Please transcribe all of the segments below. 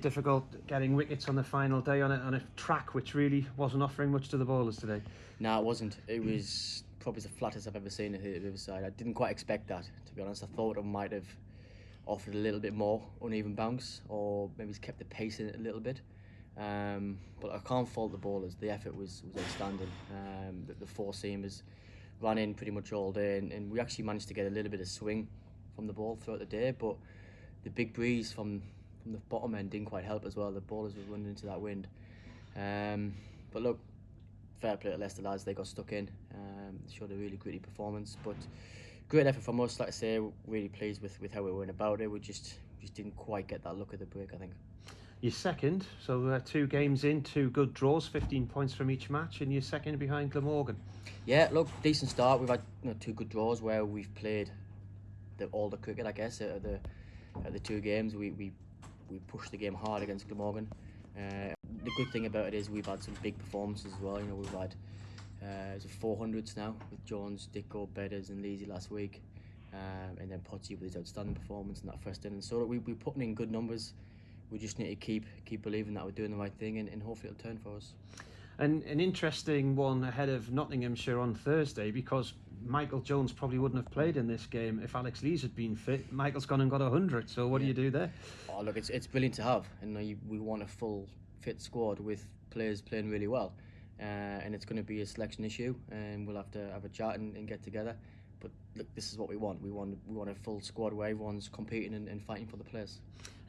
Difficult getting wickets on the final day on a track which really wasn't offering much to the bowlers today. No, it wasn't. It was probably the flattest I've ever seen at Riverside. I didn't quite expect that, to be honest. I thought it might have offered a little bit more uneven bounce, or maybe kept the pace in it a little bit. But I can't fault the bowlers. The effort was outstanding. The four seamers ran in pretty much all day, and we actually managed to get a little bit of swing from the ball throughout the day. But the big breeze from the bottom end didn't quite help as well. The bowlers were running into that wind. But look, fair play to Leicester lads. They got stuck in. Showed a really gritty performance, but great effort from us. Like I say, really pleased with how we went about it. We just didn't quite get that look at the break, I think. You're second, so 2 games in, 2 good draws, 15 points from each match, and you're second behind Glamorgan. Yeah, look, decent start. We've had 2 good draws where we've played all the cricket, I guess. At the 2 games, we pushed the game hard against Glamorgan. The good thing about it is we've had some big performances as well. We've had 400s now with Jones, Dicko, Bedders and Leasy last week, and then Potsy with his outstanding performance in that first inning. So we're putting in good numbers. We just need to keep believing that we're doing the right thing, and hopefully it'll turn for us. And an interesting one ahead of Nottinghamshire on Thursday, because Michael Jones probably wouldn't have played in this game if Alex Lees had been fit. Michael's gone and got 100, so what do you do there? Oh, look, it's brilliant to have, and we want a full fit squad with players playing really well, and it's going to be a selection issue, and we'll have to have a chat and get together. But look, this is what we want. We want a full squad where everyone's competing and fighting for the place.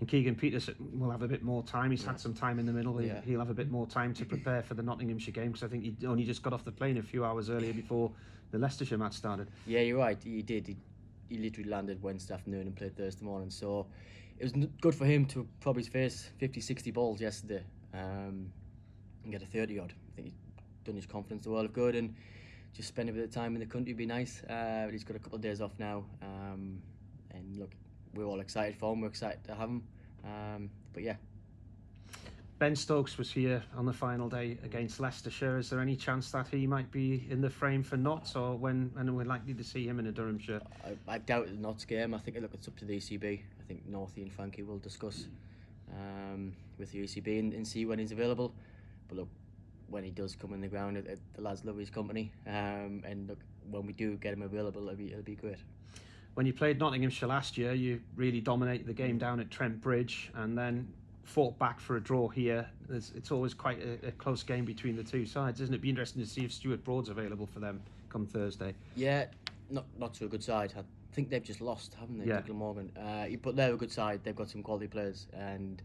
And Keegan Peterson will have a bit more time. He's had some time in the middle. He'll have a bit more time to prepare for the Nottinghamshire game, because I think he only just got off the plane a few hours earlier before the Leicestershire match started. Yeah, you're right. He did. He literally landed Wednesday afternoon and played Thursday morning. So it was good for him to probably face 50, 60 balls yesterday and get a 30 odd. I think he's done his confidence the world of good, and just spend a bit of time in the country would be nice. But he's got a couple of days off now, and look, we're all excited for him. We're excited to have him. But yeah. Ben Stokes was here on the final day against Leicestershire. Is there any chance that he might be in the frame for Notts, or when we're likely to see him in a Durham shirt? I doubt the Notts game. I think it's up to the ECB. I think Northie and Frankie will discuss with the ECB and see when he's available. But look, when he does come in the ground, the lads love his company, and look, when we do get him available, it'll be great. When you played Nottinghamshire last year, you really dominated the game down at Trent Bridge, and then fought back for a draw here. It's always quite a close game between the two sides, isn't it? It'd be interesting to see if Stuart Broad's available for them come Thursday. Yeah, not to a good side. I think they've just lost, haven't they, to Glamorgan? But they're a good side. They've got some quality players, and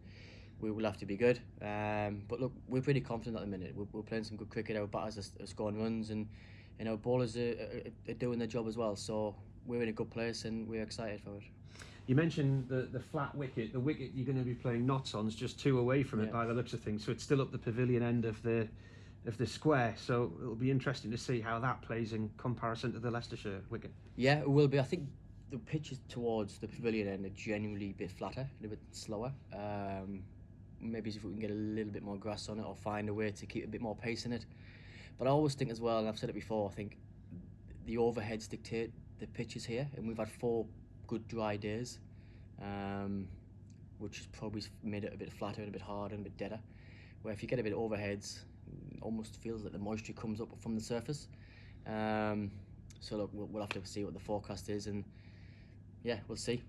we will have to be good. But look, we're pretty confident at the minute. We're playing some good cricket. Our batters are scoring runs, and our bowlers are doing their job as well. So we're in a good place, and we're excited for it. You mentioned the flat wicket. The wicket you're going to be playing Notts on is just 2 away from it by the looks of things. So it's still up the pavilion end of the square. So it'll be interesting to see how that plays in comparison to the Leicestershire wicket. Yeah, it will be. I think the pitches towards the pavilion end are genuinely a bit flatter, a little bit slower. Maybe if we can get a little bit more grass on it, or find a way to keep a bit more pace in it. But I always think as well, and I've said it before, I think the overheads dictate the pitches here, and we've had 4 good dry days, which has probably made it a bit flatter and a bit harder and a bit deader. Where if you get a bit of overheads, it almost feels like the moisture comes up from the surface. So look, we'll have to see what the forecast is, and yeah, we'll see.